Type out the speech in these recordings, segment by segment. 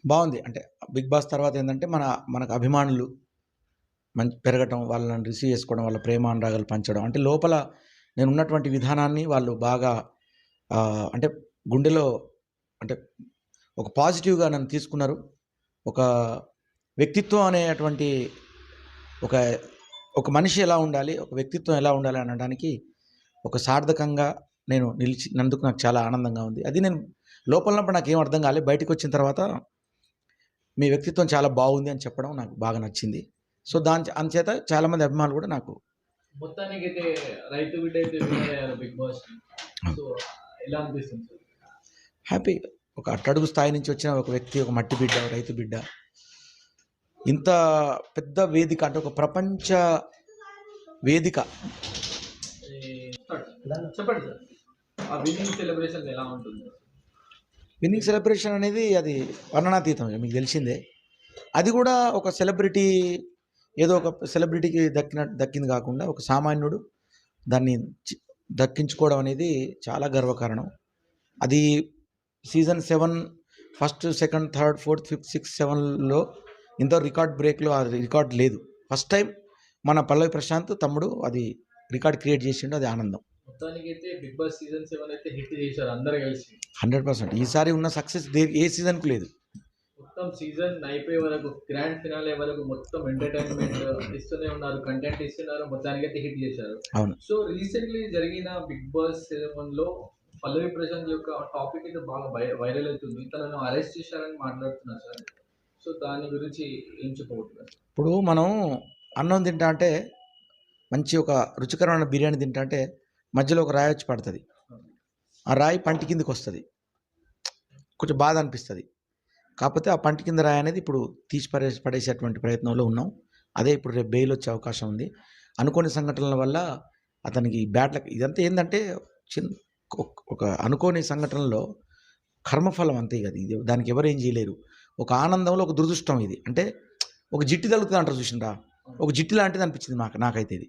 బావుంది. అంటే 'big boss' తర్వాత ఏందంటే మనకు అభిమానులు పెరగటం, వాళ్ళని రిసీవ్ చేసుకోవడం, వాళ్ళ ప్రేమానురాగాలు పంచడం. అంటే లోపల నేనున్నటువంటి విధానాన్ని వాళ్ళు బాగా అంటే గుండెలో అంటే ఒక పాజిటివ్‌గా నన్ను తీసుకున్నారు. ఒక వ్యక్తిత్వం అనేటువంటి ఒక ఒక మనిషి ఎలా ఉండాలి, ఒక వ్యక్తిత్వం ఎలా ఉండాలి అనడానికి ఒక సార్థకంగా నేను నిలిచినందుకు నాకు చాలా ఆనందంగా ఉంది. అది నేను లోపలన్నప్పుడు నాకేం అర్థం కాలే. బయటికొచ్చిన తర్వాత మీ వ్యక్తిత్వం చాలా బాగుంది అని చెప్పడం నాకు బాగా నచ్చింది. సో, అందుచేత చాలామంది అభిమానులు కూడా నాకు మొత్తానికైతే రైతు బిడ్డ అయితే విన్నర్ అయ్యారు బిగ్ బాస్. సో, ఎలా అనిపిస్తుంది సార్? హ్యాపీ. ఒక అట్టడుగు స్థాయి నుంచి వచ్చిన ఒక వ్యక్తి, ఒక మట్టి బిడ్డ, రైతు బిడ్డ. ఇంత పెద్ద వేదిక అంటే ఒక ప్రపంచ వేదిక. చెప్పండి సార్. ఆ విన్నింగ్ సెలబ్రేషన్ ఎలా ఉంటుంది? విన్నింగ్ సెలబ్రేషన్ అనేది అది వర్ణనాతీతం. మీకు తెలిసిందే. అది కూడా ఒక సెలబ్రిటీ ఏదో ఒక సెలబ్రిటీకి దక్కింది కాకుండా ఒక సామాన్యుడు దాన్ని దక్కించుకోవడం అనేది చాలా గర్వకారణం. అది season 7 first, second, third, fourth, fifth, sixth, 7లో ఇంతవరకు రికార్డ్ బ్రేక్‌లో అది రికార్డ్ లేదు. ఫస్ట్ టైం మన పల్లవి ప్రశాంత్ తమ్ముడు అది రికార్డ్ క్రియేట్ చేసిండు. అది ఆనందం. మొత్తానికైతే బిగ్ బాస్ సీజన్ 7 అయితే హిట్ చేశారు అందరూ కలిసి. 100% ఈసారి ఉన్న సక్సెస్ ఏ సీజన్‌కు లేదు. మొత్తం సీజన్ అయిపోయే వరకు గ్రాండ్ ఫినాలే వరకు మొత్తం ఎంటర్‌టైన్‌మెంట్ ఇస్తూనే ఉన్నారు. కంటెంట్ ఇస్తున్నారు. మొత్తానికైతే హిట్ చేశారు. అవును. సో, రీసెంట్‌లీ జరిగిన బిగ్ బాస్ సీజన్ 1లో పల్లవి ప్రశాంత్ యొక్క టాపిక్ అయితే బాగా వైరల్ అవుతుంది. తనను అరెస్ట్ చేశారని మాట్లాడుతున్నారు సార్. సో, దాని గురించి ఏం చెప్పబోతున్నారు? ఇప్పుడు మనం అన్నం తింటా అంటే మంచి ఒక రుచికరమైన బిర్యానీ తింటా అంటే మధ్యలో ఒక రాయి వచ్చి పడతది. ఆ రాయి పంటి కిందకొస్తది. కొంచెం బాధ అనిపిస్తది. కాకపోతే ఆ పంటి కింద రాయి అనేది ఇప్పుడు తీసి పడేసేటువంటి ప్రయత్నంలో ఉన్నాం. అదే ఇప్పుడు రేపు బెయిల్ వచ్చే అవకాశం ఉంది. అనుకోని సంఘటనల వల్ల అతనికి బ్యాడ్ లక్. ఇదంతా ఏందంటే ఒక అనుకోని సంఘటనలో కర్మఫలం అంతే ఇగ. ఇది దానికి ఎవరేం చేయలేరు. ఒక ఆనందంలో ఒక దురదృష్టం ఇది. అంటే ఒక జిట్టి తగులుతది అంటారు చూసిండ్రా? ఒక జిట్టి లాంటిది అనిపించింది నాకైతే ఇది.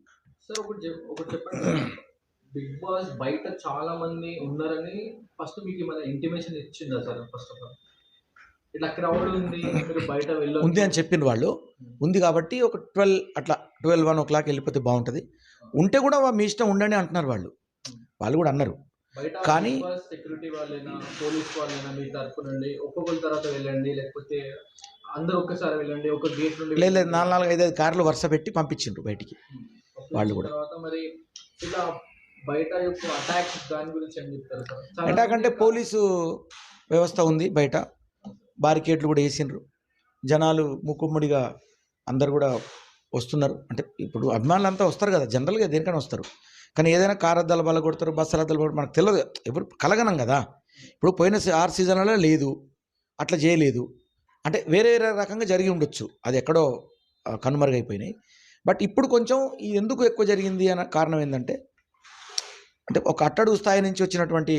సార్ ఒకటి చెప్పండి. బిగ్ బాస్ బయట చాలా మంది ఉన్నారని ఫస్ట్ మీకేమైనా ఇంటిమేషన్ ఇచ్చిందా సార్ ఫస్ట్ ఆఫ్ ఆల్? ఇట్లా క్రౌడ్ ఉంది. మీరు బయట ఉంది వెళ్ళొద్దు. అని చెప్పిండ్రు వాళ్ళు. ఉంది కాబట్టి ఒక 12 అట్లా 12, 1 వెళ్ళిపోతే బావుంటది. ఉంటే కూడా మీ ఇష్టం ఉండండి అంటున్నారు వాళ్ళు. వాళ్ళు కూడా అన్నారు. బయట కానీ బిగ్ బాస్ సెక్యూరిటీ వాళ్ళైనా, పోలీస్ వాళ్ళైనా మీ తరపు నుండి ఒక్కొక్కరి తర్వాత వెళ్ళండి. లేకపోతే అందరూ ఒక్కసారి వెళ్ళండి. ఒక గేట్ నుండి లేదు లేదు వెళ్ళండి. 4, 4, 5, 5 కార్లు వరుస పెట్టి పంపించిండ్రు బయటికి వాళ్ళు పంపించిన కూడా. తర్వాత మరి ఇలా బయట యొక్క అటాక్స్ దాని గురించి ఏం చెప్తారు సార్? చాలా ఎందుకంటే మంది పోలీసు వ్యవస్థ ఉంది బయట. బారికేడ్లు కూడా ఏసిండ్రు. జనాలు మూకుమ్మడిగా అందరూ కూడా వస్తున్నారు. అంటే ఇప్పుడు అభిమానులంతా వస్తారు కదా! జనరల్‌గా దేనికైనా వస్తారు. కానీ ఏదైనా కారు అద్దాలు పగలగొడతారు, బస్సుల అద్దాలు మనకు తెలవదు. ఎవరు కలగనం కదా! ఇప్పుడు పోయిన 6 సీజన్‌లలో లేదు. అట్లా చేయలేదు. అంటే వేరే వేరే రకంగా జరిగి ఉండొచ్చు. అది ఎక్కడో కనుమరుగైపోయినాయి. బట్ ఇప్పుడు కొంచెం ఇది ఎందుకు ఎక్కువ జరిగింది అన్న కారణం ఏందంటే, అంటే ఒక అట్టడుగు స్థాయి నుంచి వచ్చినటువంటి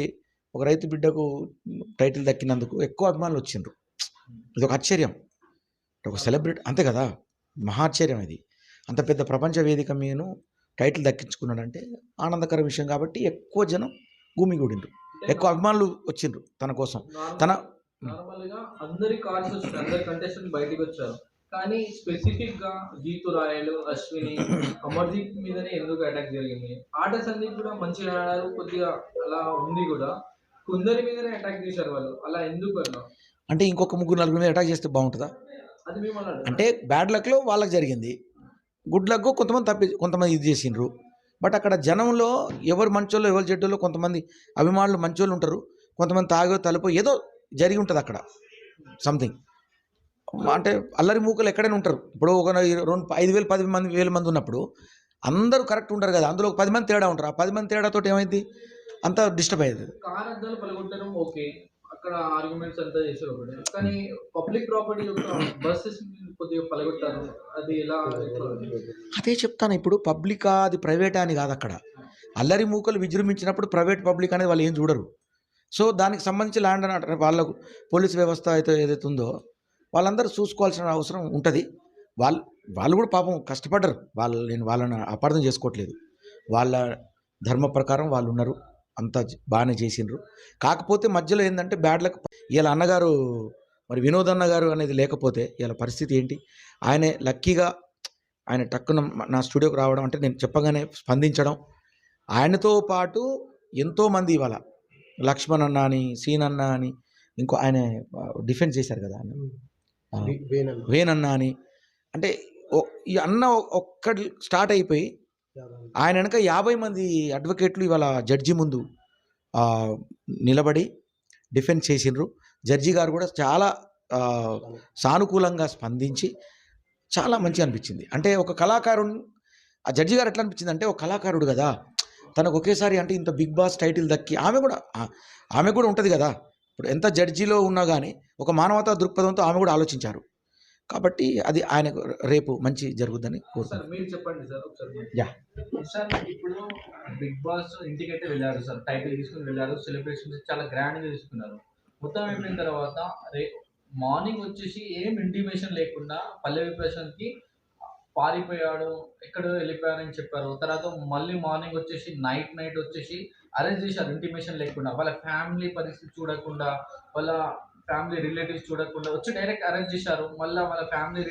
ఒక రైతు బిడ్డకు టైటిల్ దక్కినందుకు ఎక్కువ అభిమానులు వచ్చిండ్రు. ఇదొక ఆశ్చర్యం. ఒక సెలబ్రిటీ అంతే కదా! మహాశ్చర్యం ఇది. అంత పెద్ద ప్రపంచ వేదిక మీదను టైటిల్ దక్కించుకున్నాడంటే ఆనందకర విషయం కాబట్టి ఎక్కువ జనం గుమిగూడిండ్రు. అంటే ఎక్కువ అభిమానులు వచ్చిండ్రు తన కోసం. తన నార్మల్‌గా అందరి కార్డ్స్ వచ్చినాయి. అందరి కంటెస్టెంట్స్ బయటికొచ్చారు. కానీ స్పెసిఫిక్‌గా జీతు రాయలు, అశ్విని, అమర్‌దీప్ మీదనే ఎందుకు అటాక్ జరిగింది? ఆట సందీప్ కూడా మంచిగా ఆడారు. కొద్దిగా అలా ఉంది గూడా. కొందరి మీదనే అటాక్ చేశారు వాళ్ళు. అలా ఎందుకు అలా? అంటే ఇంకొక ముగ్గురు, నలుగురు మీద అటాక్ చేస్తే బావుంటదా? అది మిమ్మల్ని అడగను. అంటే బ్యాడ్ లక్‌లో వాళ్ళకి జరిగింది. గుడ్ లక్‌కు కొంతమంది ఇది చేసిండ్రు. బట్ అక్కడ జనంలో ఎవరు మంచోళ్ళో, ఎవరు చెడ్డోళ్ళో కొంతమంది అభిమానులు మంచోళ్ళుంటారు. కొంతమంది తాగో, తలుపో ఏదో జరిగి ఉంటదక్కడ. సంథింగ్. అంటే అల్లరి మూకలు ఎక్కడైనా ఉంటారు. ఇప్పుడు ఒక 5,000, 10,000 మంది ఉన్నప్పుడు అందరూ కరెక్ట్ ఉంటారు కదా! అందులో ఒక 10 మంది తేడా ఉంటారు. ఆ 10 మంది తేడాతోటి ఏమైద్ది? అంతా డిస్టర్బ్ అయ్యిద్ది. కారు అద్దాలు పలగొట్టడం ఓకే. అక్కడ ఆర్గ్యుమెంట్స్ అంతా చేసారు ఒకటే. కానీ పబ్లిక్ ప్రాపర్టీ యొక్క బసెస్ కొద్దిగా పలగొట్టారు. అది ఎలా ఎట్లా? అదే చెప్తాను. ఇప్పుడు పబ్లికా అది ప్రైవేటా అని కాదక్కడ. అల్లరి మూకలు విజృంభించినప్పుడు ప్రైవేట్, పబ్లిక్ అనేది వాళ్ళు ఏం చూడరు. సో, దానికి సంబంధించి ల్యాండ్ అని అంటారు. వాళ్ళకు పోలీస్ వ్యవస్థ ఏదైతే ఉందో వాళ్ళందరూ చూసుకోవాల్సిన అవసరం ఉంటది. వాళ్ళు వాళ్ళు కూడా పాపం కష్టపడ్డరు. నేను వాళ్ళని అపార్థం చేసుకోవట్లేదు. వాళ్ళ ధర్మ ప్రకారం వాళ్ళున్నారు. అంతా బాగానే చేసిండ్రు. కాకపోతే మధ్యలో ఏందంటే బ్యాడ్ లక్. ఈళ్ళ అన్నగారు మరి వినోద్ అన్న గారు అనేది లేకపోతే ఈళ్ళ పరిస్థితి ఏంటి? ఆయనే లక్కీగా ఆయన టక్కున నా స్టూడియోకి రావడం, అంటే నేను చెప్పగానే స్పందించడం. ఆయనతో పాటు ఎంతోమంది ఇవాళ లక్ష్మణ్ అన్న అని, సీన్ అన్న అని, ఇంకో ఆయన డిఫెన్స్ చేశారు కదా ఆయన. వేనన్న అని. అంటే ఈ అన్న ఒక్కడు స్టార్ట్ అయిపోయి ఆయన వెనక 50 మంది అడ్వకేట్లు ఇవాళ జడ్జి ముందు నిలబడి డిఫెన్స్ చేసిండ్రు. జడ్జి గారు కూడా చాలా సానుకూలంగా స్పందించి చాలా మంచిగా అనిపించింది. అంటే ఒక కళాకారుడు, ఆ జడ్జి గారు ఎట్లా అనిపించింది అంటే, ఒక కళాకారుడు కదా, తనకు ఒకేసారి అంటే ఇంత బిగ్ బాస్ టైటిల్ దక్కి ఆమె కూడా ఉంటుంది కదా. ఇప్పుడు ఎంత జడ్జిలో ఉన్నా కానీ ఒక మానవతా దృక్పథంతో ఆమె కూడా ఆలోచించారు. కాబట్టి అది ఆయనకు రేపు మంచి జరుగుద్దని సార్ కోరుతున్నాను. మీరు చెప్పండి సార్ ఒకసారి. యా. సార్ ఇప్పుడు బిగ్ బాస్ ఇంటికైతే వెళ్ళారు సార్, టైటిల్ తీసుకుని వెళ్ళారు, సెలబ్రేషన్స్ చాలా గ్రాండ్ గా తీసుకున్నారు. మొత్తం అయిపోయిన తర్వాత మార్నింగ్ వచ్చేసి ఏం ఇంటిమేషన్ లేకుండా పల్లవి ప్రశాంత్ కి పారిపోయాడు, ఎక్కడో వెళ్ళిపోయారని చెప్పారు. తర్వాత మళ్ళీ మార్నింగ్ వచ్చేసి నైట్ వచ్చేసి అరెస్ట్ చేశారు ఇంటిమేషన్ లేకుండా. వాళ్ళ ఫ్యామిలీ పరిస్థితి చూడకుండా, వాళ్ళ ఫ్యామిలీ రిలేటివ్స్ చూడకుండా వచ్చి డైరెక్ట్ అరెస్ట్ చేశారు. మళ్ళీ వాళ్ళ ఫ్యామిలీ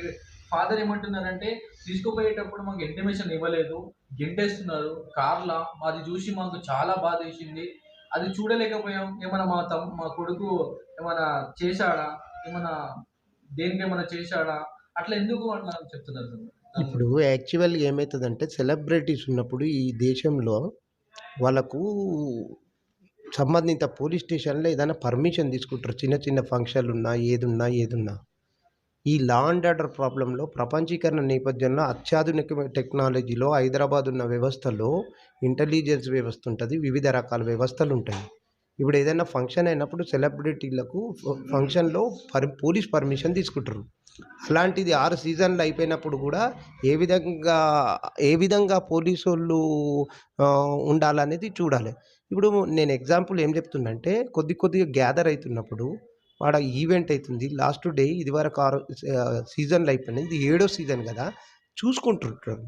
ఫాదర్ ఏమంటున్నారంటే, తీసుకుపోయేటప్పుడు మాకు ఇంటిమేషన్ ఇవ్వలేదు, గెంటేస్తున్నారు కార్లా, అది చూసి మాకు చాలా బాధ వేసింది, అది చూడలేకపోయాం. ఏమైనా మా కొడుకు ఏమైనా చేశాడా, ఏమైనా దేనికేమైనా చేశాడా, అట్లా ఎందుకు అట్లా చెప్తున్నారు సార్. ఇప్పుడు యాక్చువల్‌గా ఏమైతదంటే సెలబ్రిటీస్ ఉన్నప్పుడు ఈ దేశంలో వాళ్ళకు సంబంధిత పోలీస్ స్టేషన్‌లో ఏదైనా పర్మిషన్ తీసుకుంటారు. చిన్న చిన్న ఫంక్షన్‌లున్నా, ఏదున్నా. ఈ లా అండ్ ఆర్డర్ ప్రాబ్లమ్‌లో ప్రపంచీకరణ నేపథ్యంలో అత్యాధునిక టెక్నాలజీలో హైదరాబాద్ ఉన్న వ్యవస్థలో ఇంటెలిజెన్స్ వ్యవస్థ ఉంటది. వివిధ రకాల వ్యవస్థలుంటాయి. ఇప్పుడు ఏదైనా ఫంక్షన్ అయినప్పుడు సెలబ్రిటీలకు ఫంక్షన్‌లో పోలీస్ పర్మిషన్ తీసుకుంటారు. అలాంటిది 6 సీజన్‌లు అయిపోయినప్పుడు కూడా ఏ విధంగా పోలీసోళ్ళు ఉండాలనేది చూడాలి. ఇప్పుడు నేను ఎగ్జాంపుల్ ఏం చెప్తున్నా అంటే, కొద్దిగా గ్యాదర్ అయితున్నప్పుడు వాడ ఈవెంట్ అయితుంది. లాస్ట్ డే ఇదివరకు సీజన్‌లు అయిపోయినాయి. ఇది 7వ సీజన్ కదా! చూసుకుంటుంటారు.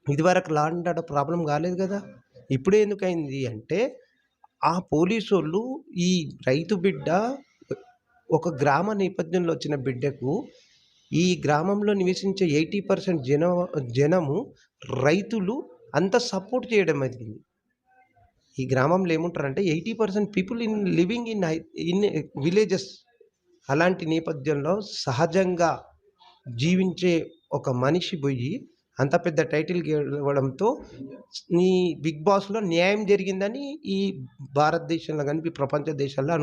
ఇదివరకు లా అండ్ ఆర్డర్ ప్రాబ్లమ్ కాలేదు కదా! ఇప్పుడే ఎందుకయింది అంటే, ఆ పోలీసోళ్ళు ఈ రైతు బిడ్డ ఒక గ్రామ నేపథ్యంలో వచ్చిన బిడ్డకు ఈ గ్రామంలో నివసించే 80% జనము రైతులు అంత సపోర్ట్ చేయడం జరిగింది. ఈ గ్రామంలో ఏముంటారంటే 80% పీపుల్ లివింగ్ ఇన్ విలేజెస్. అలాంటి నేపథ్యంలో సహజంగా జీవించే ఒక మనిషి పోయి అంత పెద్ద టైటిల్ గెలవడంతో ఈ బిగ్ బాస్‌లో న్యాయం జరిగిందని ఈ భారతదేశంలో గాని, ఈ ప్రపంచ దేశాల్లో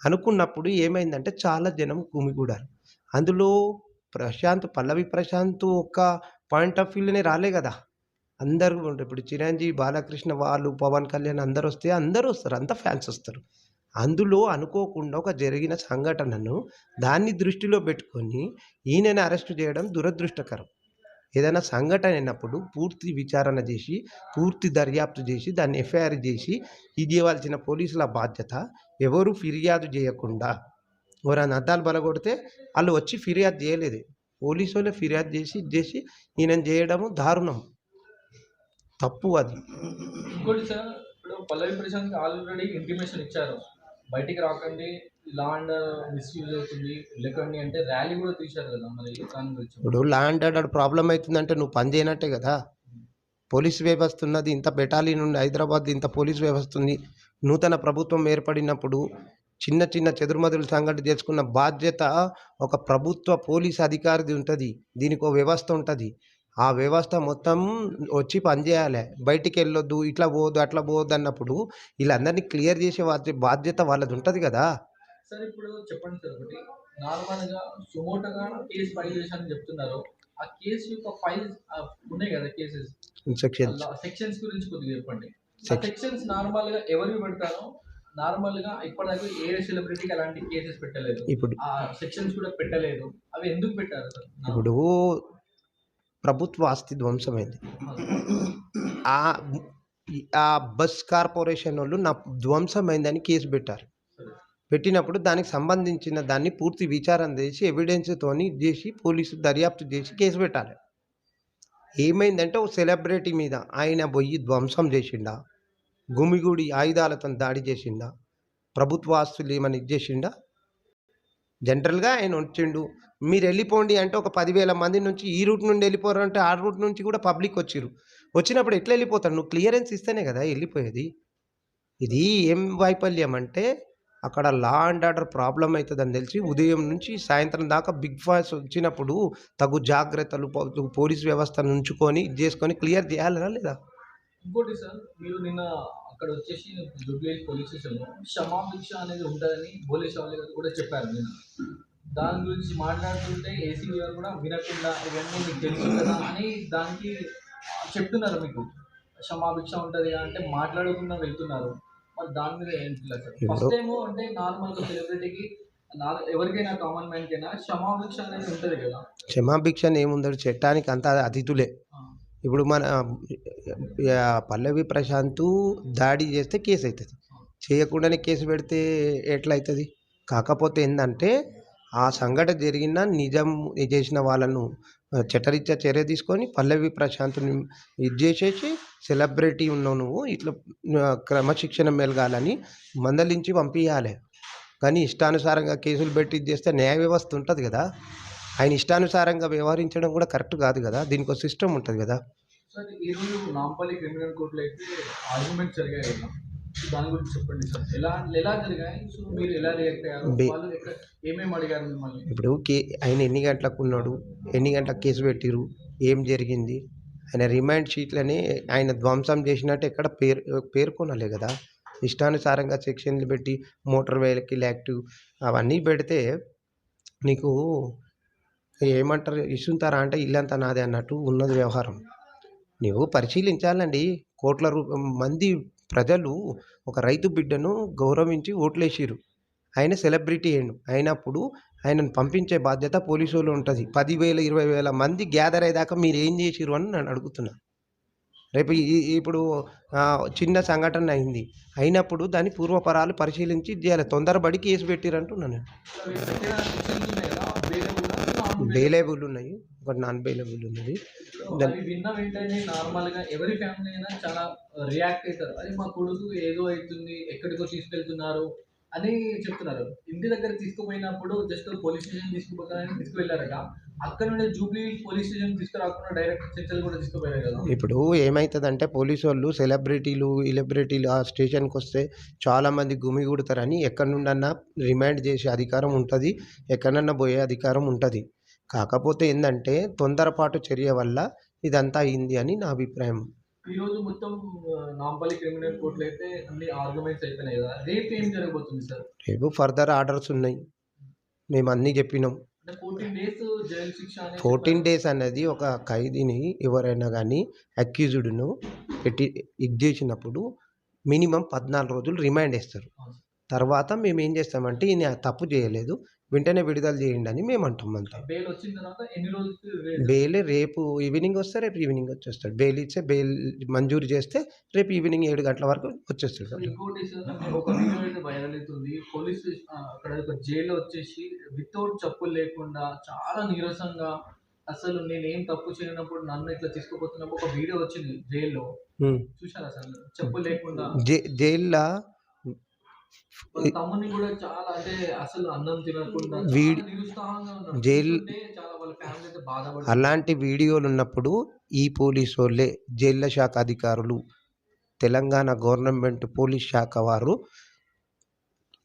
అనుకున్నప్పుడు ఏమైందంటే చాలా జనం గుమిగూడారు. అందులో పల్లవి ప్రశాంత్ ఒక్క పాయింట్ ఆఫ్ వ్యూలోనే రాలే గదా! అందరూ ఉంటారు. ఇప్పుడు చిరంజీవి, బాలకృష్ణ వాళ్ళు, పవన్ కళ్యాణ్ అందరూ వస్తారు. అంతా ఫ్యాన్స్ వస్తారు. అందులో అనుకోకుండా ఒక జరిగిన సంఘటనను దాన్ని దృష్టిలో పెట్టుకొని ఈయనని అరెస్ట్ చేయడం దురదృష్టకరం. ఏదైనా సంఘటన అయినప్పుడు పూర్తి విచారణ చేసి, పూర్తి దర్యాప్తు చేసి, దాన్ని ఎఫ్ఐఆర్ చేసి ఇయ్యవలసిన పోలీసుల బాధ్యత. ఎవరు ఫిర్యాదు చేయకుండా ఎవరైనా అద్దాలు పలగొడితే ఆళ్ళు వచ్చి ఫిర్యాదు చేయలేదు. పోలీసోళ్ళే ఫిర్యాదు చేసి ఈయనని చేయడము దారుణం. తప్పు అది. ఇంకోటి సార్, ఇప్పుడు పల్లవి ప్రశాంత్ ఆల్రెడీ ఇంటిమేషన్ ఇచ్చారు, బయటికి రాకండి, లా అండ్ మిస్యూజ్ అవుతుంది, వెళ్ళకండి అంటే ర్యాలీ కూడా తీశారు కదా. మరి దాని గురించి ఇప్పుడు లా అండ్ ఆర్డర్ ప్రాబ్లమ్ అయితుందంటే నువ్వు పని చేయనట్టే కదా! పోలీస్ వ్యవస్థ ఉన్నది. ఇంత బెటాలియన్ ఉంది. హైదరాబాద్ ఇంత పోలీస్ వ్యవస్థ ఉంది. నూతన ప్రభుత్వం ఏర్పడినప్పుడు చిన్న చెదురుమదురు సంఘటన చేసుకున్న బాధ్యత ఒక ప్రభుత్వ పోలీస్ అధికారిది ఉంటది. దీనికో వ్యవస్థ ఉంటది. ఆ వ్యవస్థ మొత్తం వచ్చి పనిచేయాలి. బయటికెళ్ళొద్దు, ఇట్లా పోవద్దు, అట్లా పోవద్దు అన్నప్పుడు వీళ్ళందరినీ క్లియర్ చేసే బాధ్యత వాళ్ళది ఉంటది కదా! సార్ ఇప్పుడు చెప్పండి సార్, ఒకటి నార్మల్‌గా సుమోటోగా కేసు ఫైల్ చేశారని చెప్తున్నారు. ఆ కేసు యొక్క ఫైల్స్ ఉన్నాయి కదా కేసెస్, సెక్షన్స్. సెక్షన్స్ గురించి కొద్దిగా చెప్పండి. ఆ సెక్షన్ సెక్షన్స్ నార్మల్‌గా ఎవరివి పెడతారో, నార్మల్‌గా ఇప్పటిదాకా ఏ సెలబ్రిటీకి అలాంటి కేసెస్ పెట్టలేదు. ఇప్పుడు ఆ సెక్షన్స్ కూడా పెట్టలేదు. అవి ఎందుకు పెట్టారు సార్? ఇప్పుడు ప్రభుత్వ ఆస్తి ధ్వంసమైంది. ఆ ఆ బస్ కార్పొరేషనోళ్ళు ధ్వంసమైందని కేసు పెట్టారు. పెట్టినప్పుడు దానికి సంబంధించిన దాన్ని పూర్తి విచారణ చేసి ఎవిడెన్స్‌తోని చేసి పోలీసు దర్యాప్తు చేసి కేసు పెట్టాలి. ఏమైందంటే ఒక సెలబ్రిటీ మీద ఆయన పోయి ధ్వంసం చేసిండా? గుమిగూడి ఆయుధాలతోని దాడి చేసిండా? ప్రభుత్వ ఆస్తులు ఏమన్నా ఇది చేసిండా? జనరల్‌గా ఆయన వచ్చిండు. మీరెళ్ళిపోండి అంటే ఒక 10,000 మంది నుంచి ఈ రూట్ నుండి ఎళ్ళిపోరంటే ఆ రూట్ నుంచి కూడా పబ్లిక్ వచ్చిర్రు. వచ్చినప్పుడు ఎట్లా ఎళ్ళిపోతారు? నువ్వు క్లియరెన్స్ ఇస్తేనే కదా ఎళ్ళిపోయేది. ఇది ఏం వైఫల్యం అంటే అక్కడ లా అండ్ ఆర్డర్ ప్రాబ్లమ్ అయితదని తెలిసి ఉదయం నుంచి సాయంత్రం దాకా బిగ్ బాస్ వచ్చినప్పుడు తగు జాగ్రత్తలు పోలీస్ వ్యవస్థను ఉంచుకొని ఇది చేసుకొని క్లియర్ చేయాలా లేదా? ఇంకోటి సార్, మీరు నిన్న అక్కడ వచ్చేసి జూబ్లీ పోలీస్ స్టేషన్‌లో క్షమాభిక్ష అనేది ఉంటదని పోలీస్ వాళ్ళు గారు కూడా చెప్పారు నిన్న. దాని గురించి మాట్లాడుతుంటే ఏసీబీ గారు కూడా వినకుండా ఇవన్నీ మీకు తెలుసు కదా అని దానికి చెప్తున్నారు మీకు. క్షమాభిక్ష ఉంటది అంటే మాట్లాడకుండా వెళ్తున్నారు. మరి దాని మీద ఏం ఫీల్ సార్? ఇప్పుడు ఫస్ట్ టైము అంటే నార్మల్‌గా సెలబ్రిటీకి ఎవరికైనా కామన్ మ్యాన్‌కైనా క్షమాభిక్ష అనేది ఉంటది కదా! క్షమాభిక్ష అని ఏముండదు చట్టానికి అంతా అతిథులే. ఆ! ఇప్పుడు మన పల్లవి ప్రశాంతు దాడి చేస్తే కేసయితది. చేయకుండానే కేసు పెడితే ఎట్లయితది? కాకపోతే ఏందంటే, ఆ సంఘటన జరిగిన నిజం చేసిన వాళ్ళను చట్టరీత్యా చర్య తీసుకొని పల్లవి ప్రశాంత్‌ని ఇది జేసేసి సెలబ్రిటీ ఉన్నావు నువ్వు ఇట్లా క్రమశిక్షణ మెలగాలని మందలించి పంపియాలె. కానీ ఇష్టానుసారంగా కేసులు పెట్టి ఇది చేస్తే న్యాయ వ్యవస్థ ఉంటది గదా! ఆయన ఇష్టానుసారంగా వ్యవహరించడం కూడా కరెక్ట్ కాదు గదా! దీనికో సిస్టమ్ ఉంటది గదా! సార్, ఈరోజు నాంపల్లి క్రిమినల్ కోర్టులో అయితే ఆర్గ్యుమెంట్స్ జరిగాయి కదా! దాని గురించి చెప్పండి సార్. ఎలా ఎలా జరిగాయి? సో, మీరు ఎలా రియాక్ట్ అయ్యారు? బే వాళ్ళు ఏమేమి అడిగారు మిమ్మల్ని? ఇప్పుడు ఆయన ఎన్ని గంటలకున్నాడు? ఎన్ని గంటలకు కేసు పెట్టిర్రు? ఏం జరిగింది? ఆయన రిమాండ్ షీట్‌లని ఆయన ధ్వంసం చేసినట్టు ఎక్కడ పేర్కొనలే గదా! ఇష్టానుసారంగా సెక్షన్‌లు పెట్టి మోటార్ వెహికల్ యాక్ట్ అవన్నీ పెడితే నీకు ఏమంటారు? ఇసుంతారా అంటే ఇల్లంతా నాదే అన్నట్టు ఉన్నది వ్యవహారం. నువ్వు పరిశీలించాలండి. కోట్ల మంది ప్రజలు ఒక రైతు బిడ్డను గౌరవించి ఓట్లేసిర్రు. ఆయన సెలబ్రిటీ అయిండు. అయినప్పుడు ఆయనను పంపించే బాధ్యత పోలీసోళ్ళు ఉంటది. 10,000, 20,000 మంది గ్యాదర్ అయ్యేదాకా మీరేం జేసిర్రు అని నన్ను అడుగుతున్నా. రేపు ఇప్పుడు చిన్న సంఘటన అయింది. అయినప్పుడు దాని పూర్వపరాలు పరిశీలించి ఇది జేయాలి. తొందరపడి కేసు పెట్టిర్రంటున్నా నేను. సార్, మీరు పెట్టిన సెక్షన్స్ ఉన్నాయి కదా! బెయిలబులా? Non bailable? బెయిలబుల్ ఉన్నాయి. ఒకటి నాన్ బెయిలబుల్ ఉన్నది. ఇప్పుడు అవి విన్న వెంటనే నార్మల్‌గా ఎవరి ఫ్యామిలీ అయినా చాలా రియాక్ట్ అయితారు. అరే! మా కొడుకు ఏదో అయితుంది, ఎక్కడికో తీసుకెళ్తున్నారు అని చెప్తున్నారు. ఇంటి దగ్గర తీసుకుపోయినప్పుడు జస్ట్ పోలీస్ స్టేషన్ తీసుకుపోతారని తీసుకువెళ్లారట. అక్కడ నుండి జూబ్లీ పోలీస్ స్టేషన్ తీసుకురాకుండా డైరెక్ట్ చర్చలు కూడా తీసుకుపోయారు కదా! ఇప్పుడు ఏమైతదంటే పోలీసోళ్ళు సెలబ్రిటీలు ఆ స్టేషన్‌కొస్తే చాలామంది గుమిగూడతారని ఎక్కడి నుండన్నా రిమాండ్ చేసే అధికారం ఉంటది. ఎక్కడనన్నా పోయే అధికారం ఉంటది. కాకపోతే ఏందంటే తొందరపాటు చర్య వల్ల ఇదంతా అయింది అని నా అభిప్రాయం. ఈరోజు మొత్తం నాంపల్లి క్రిమినల్ కోర్ట్‌లో అయితే అన్ని ఆర్గ్యుమెంట్స్ అయిపోయినాయి కదా! రేపు ఏం జరగబోతుంది సార్? రేపు ఫర్దర్ ఆర్డర్స్ ఉన్నాయి. మేమన్నీ చెప్పినాం. అంటే 14 డేస్ జైలు శిక్ష అనేది 14 చెప్పారు. డేస్ అన్నది ఒక ఖైదీని ఎవరైనా గానీ అక్యూజ్డ్‌ను పెట్టి ఇది జేసినప్పుడు మినిమమ్ 14 రోజులు రిమాండ్ ఏస్తారు. అవును. తర్వాత మేమేం చేస్తామంటే ఈయన తప్పు చేయలేదు. వెంటనే విడుదల చేయండి అని మేమంటాం అంతే. బెయిల్ వచ్చిన తర్వాత ఎన్ని రోజులకి రిలీజ్? బెయిల్ రేపు ఈవినింగ్ వస్తే రేపు ఈవినింగ్ వచ్చేస్తాడు. బెయిల్ ఇస్తే బెయిల్ మంజూరు చేస్తే రేపు ఈవినింగ్ 7 గంటల వరకు వచ్చేస్తాడు. సో, ఇంకోటి సార్, అంటే ఒక వీడియో అయితే వైరల్ అవుతుంది. అక్కడ ఒక జైల్‌లో వచ్చేసి వితౌట్ చెప్పులు లేకుండా చాలా నీరసంగా, అసలు నేనేం తప్పు చేయనప్పుడు నన్ను ఇట్లా తీసుకుపోతున్నప్పుడు ఒక వీడియో వచ్చింది జైల్‌లో. హ్మ్. చూసారా సార్ మీరు? చెప్పులు లేకుండా జైల్‌లా వాళ్ళ తమ్ముడిని కూడా చాలా, అంటే అసలు అన్నం తినకుండా వీడి చాలా నిరుత్సాహంగా ఉన్నాడు. జైల్ చూస్తుంటే చాలా వాళ్ళ ఫ్యామిలీ అయితే బాధపడుతుంది. అలాంటి వీడియోలున్నప్పుడు ఈ పోలీసోళ్ళే జైళ్ళ శాఖ అధికారులు, తెలంగాణ గవర్నమెంట్ పోలీస్ శాఖ వారు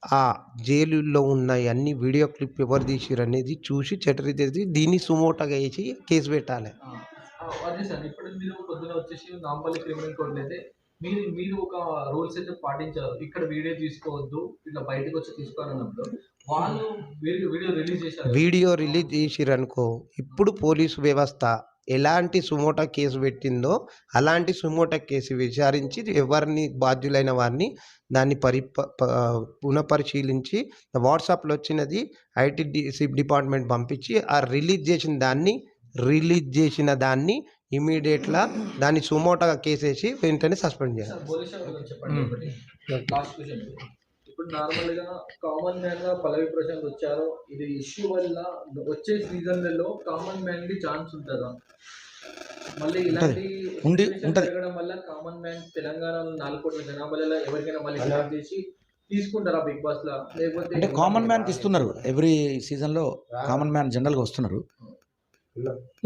ఆ జైలుల్లో ఉన్న అన్ని వీడియో క్లిప్ ఎవరు తీసిర్రనేది చూసి చరిత్రది దీన్ని సుమోటోగా ఏసి కేసు పెట్టాలె. ఆ! అదే సార్. ఇప్పుడు మీరు పొద్దున వచ్చేసి నాంపల్లి క్రిమినల్ కోర్ట్‌లో అయితే మీరు మీరు ఒక రూల్స్ అయితే పాటించారు. ఇక్కడ వీడియో తీసుకోవద్దు, ఇట్లా బయటకొచ్చి తీసుకోవాలన్నప్పుడు వాళ్ళు వీడియో రిలీజ్ చేశారు. వీడియో రిలీజ్ చేసిర్రనుకో, ఇప్పుడు పోలీసు వ్యవస్థ ఎలాంటి సుమోటో కేసు పెట్టిందో, అలాంటి సుమోటో కేసు విచారించి ఎవరిని బాధ్యులైన వారిని దాన్ని పునఃపరిశీలించి వాట్సాప్‌లో వచ్చినది డిపార్ట్మెంట్ పంపించి ఆ రిలీజ్ చేసిన దాన్ని ఇమ్మీడియేట్‌గా దాన్ని సుమోటోగా కేసేసి వెంటనే సస్పెండ్ చేయాలి. సార్, పోలీస్ గురించి చెప్పండి ఒకటి. Last question. ఇప్పుడు నార్మల్‌గా కామన్ మ్యాన్‌గా పల్లవి ప్రశాంత్ వచ్చారు. ఇది ఇష్యూ వల్ల వచ్చే సీజన్‌లలో కామన్ మ్యాన్‌కి ఛాన్స్ ఉంటదా? మళ్ళీ ఉంటది. ఇలాంటి ఉండి సిట్యుయేషన్ ఉంటది. జరగడం వల్ల కామన్ మ్యాన్ తెలంగాణలో 4 కోట్ల జనాభాలో ఎవరికైనా మళ్ళీ స్టార్ట్ చేసి తీసుకుంటారా బిగ్ బాస్‌లా? లేకపోతే అంటే కామన్ మ్యాన్‌కి ఇస్తున్నారు. ఎవ్రీ సీజన్‌లో కామన్ మ్యాన్ జనరల్‌గా వస్తున్నారు.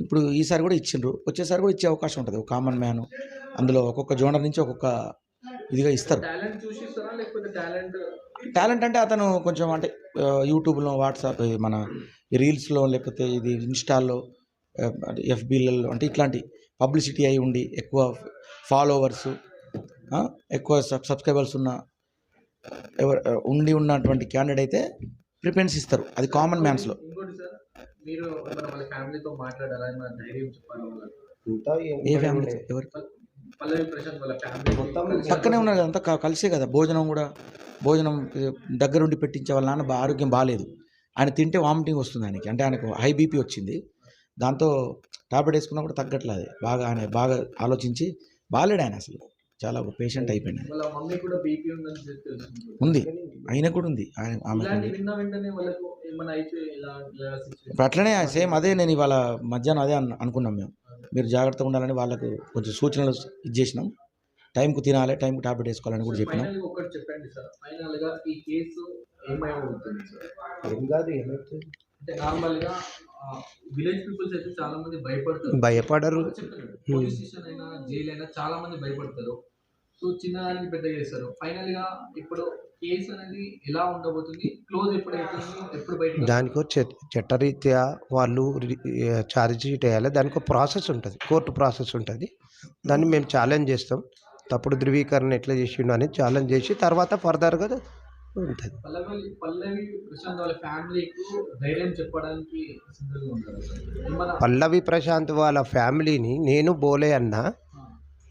ఇప్పుడు ఈసారి కూడా ఇచ్చిండ్రు. వచ్చేసారి కూడా ఇచ్చే అవకాశం ఉంటది. ఒక కామన్ మ్యాన్ అందులో ఒక్కొక్క జోనర్ నుంచి ఒక్కొక్క ఇదిగా ఇస్తారు. టాలెంట్ చూసి ఇస్తారా? లేకపోతే టాలెంట్ టాలెంట్ అంటే అతను కొంచెం అంటే యూట్యూబ్‌లో, వాట్సాప్ మన ఈ రీల్స్‌లో లేకపోతే ఇది ఇన్‌స్టాలో అంటే ఎఫ్‌బీలలో అంటే ఇట్లాంటి పబ్లిసిటీ అయి ఉండి ఎక్కువ ఫాలోవర్స్ ఎక్కువ సబ్‌స్క్రైబర్స్ ఉన్న ఉండి ఉన్నటువంటి క్యాండిడేట్ అయితే ప్రిఫరెన్స్ ఇస్తారు. అది కామన్ మ్యాన్స్‌లో. ఇంకోటి సార్, మీరు ఏమైనా వాళ్ళ ఫ్యామిలీతో మాట్లాడారా? ఏమైనా ధైర్యం చెప్పాలా వాళ్ళకి? అంతా ఏ ఫ్యామిలీ ఎవరు? పల్లవి ప్రశాంత్ వాళ్ళ ఫ్యామిలీ పక్కనే ఉన్నారు కదా, అంతా కలిసే కదా. భోజనం దగ్గరుండి పెట్టించే వాళ్ళ నాన్న ఆరోగ్యం బాగాలేదు. ఆయన తింటే వామిటింగ్ వస్తుంది ఆయనకి. అంటే ఆయనకు హై బీపీ వచ్చింది. దాంతో టాబ్లెట్ వేసుకున్నా కూడా తగ్గట్లేదు. అది ఆయన బాగా ఆలోచించి బాగాలేడు ఆయన అసలు. చాలా ఒక పేషెంట్ అయిపోయింది. వాళ్ళ మమ్మీ కూడా బీపీ ఉందని తెలుస్తుంది. ఉంది, ఆయనకు కూడా ఉంది. ఆమెకు ఇలాంటి ఉంది. విన్న వెంటనే వాళ్ళకు ఏమైనా అయితే ఇలా సిచ్యువేషన్ ఇప్పుడు అట్లనే సేమ్ అదే నేను ఇవాళ మధ్యాహ్నం అదే అనుకున్నాం మేము. మీరు జాగ్రత్తగా ఉండాలని వాళ్ళకు కొంచెం సూచనలు ఇచ్చేసినాం. టైంకు తినాలి, టైంకు టాబ్లెట్ వేసుకోవాలని కూడా చెప్పినాం. ఫైనల్ ఒకటి చెప్పండి సార్. ఫైనల్ గా ఈ కేసు ఏమైపోతుంది సార్? ఏం కాదు, ఏమవుతుంది? అంటే నార్మల్ గా విలేజ్ పీపుల్స్ అయితే చాలా మంది భయపడతారు. భయపడరు. పోలీస్ స్టేషన్ అయినా జైలు అయినా చాలా మంది భయపడతారు. సో చిన్నదానికి పెద్ద చేస్తారు. ఫైనల్ గా ఇప్పుడు కేసు అనేది ఎలా ఉండబోతుంది? క్లోజ్ ఎప్పుడు అవుతుంది? ఎప్పుడు బయట దానికో చట్టరీత్యా వాళ్ళు ఛార్జ్ షీట్ వేయాలి. దానికో ప్రాసెస్ ఉంటుంది, కోర్టు ప్రాసెస్ ఉంటుంది. దాన్ని మేము ఛాలెంజ్ చేస్తాం. తప్పుడు ధృవీకరణ ఎట్లా చేసిండు అని ఛాలెంజ్ చేసి తర్వాత ఫర్దర్గా ఉంటుంది. పల్లవి ప్రశాంత్ వాళ్ళ ఫ్యామిలీకి ధైర్యం చెప్పడానికి సిద్ధంగా ఉంటారు సార్. ఏమన్నా పల్లవి ప్రశాంత్ వాళ్ళ ఫ్యామిలీని నేను బోలే అన్న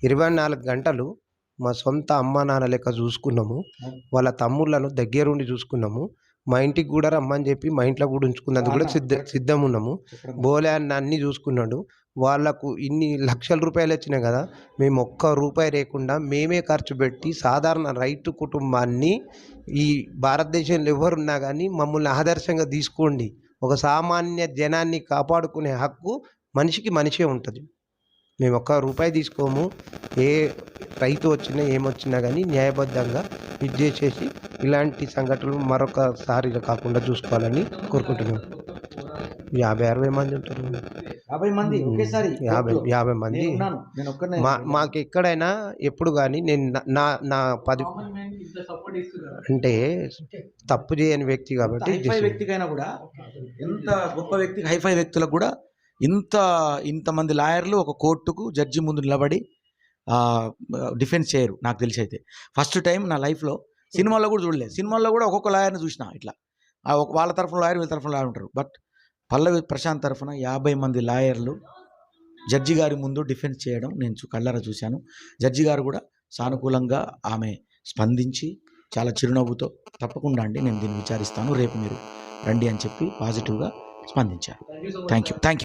24 గంటలు మా సొంత అమ్మ నాన్న లెక్క చూసుకున్నాము. వాళ్ళ తమ్ముళ్ళను దగ్గరుండి చూసుకున్నాము. మా ఇంటికి కూడా రమ్మని చెప్పి మా ఇంట్లో కూడా ఉంచుకున్నందుకు కూడా సిద్ధం ఉన్నాము. బోలే అన్న అన్నీ చూసుకున్నాడు. వాళ్ళకు ఇన్ని లక్షల రూపాయలు వచ్చినాయి కదా, మేము ఒక్క రూపాయి లేకుండా మేమే ఖర్చు పెట్టి సాధారణ రైతు కుటుంబాన్ని ఈ భారతదేశంలో ఎవరున్నా కానీ మమ్మల్ని ఆదర్శంగా తీసుకోండి. ఒక సామాన్య జనాన్ని కాపాడుకునే హక్కు మనిషికి మనిషే ఉంటుంది. మేము ఒక్క రూపాయి తీసుకోము. ఏ రైతు వచ్చినా ఏమొచ్చినా కానీ న్యాయబద్ధంగా ఇది చేసేసి ఇలాంటి సంఘటనలు మరొకసారి కాకుండా చూసుకోవాలని కోరుకుంటున్నాం. 50-60 మంది ఉంటారు. 50 మంది ఒకేసారి 50 మంది. మాకు ఎక్కడైనా ఎప్పుడు కానీ నేను నా 10 కామన్ మ్యాన్ ఇంత సపోర్ట్ ఇస్తున్నారు. అంటే తప్పు చేయని వ్యక్తి కాబట్టి హైఫై వ్యక్తికైనా కూడా, ఎంత గొప్ప వ్యక్తి హైఫై వ్యక్తులకు కూడా ఇంతమంది లాయర్లు ఒక కోర్టుకు జడ్జి ముందు నిలబడి డిఫెన్స్ చేయరు నాకు తెలిసి. అయితే ఫస్ట్ టైం నా లైఫ్లో సినిమాల్లో కూడా చూడలేదు. సినిమాల్లో కూడా ఒక్కొక్క లాయర్ని చూసిన ఇట్లా వాళ్ళ తరఫున లాయర్ వీళ్ళ తరఫున లాయర్ ఉంటారు. బట్ పల్లవి ప్రశాంత్ తరఫున 50 మంది లాయర్లు జడ్జి గారి ముందు డిఫెన్స్ చేయడం నేను కళ్ళారా చూశాను. జడ్జి గారు కూడా సానుకూలంగా ఆమె స్పందించి చాలా చిరునవ్వుతో తప్పకుండా అండి నేను దీన్ని విచారిస్తాను, రేపు మీరు రండి అని చెప్పి పాజిటివ్గా స్పందించారు. Thank you so much. Thank you.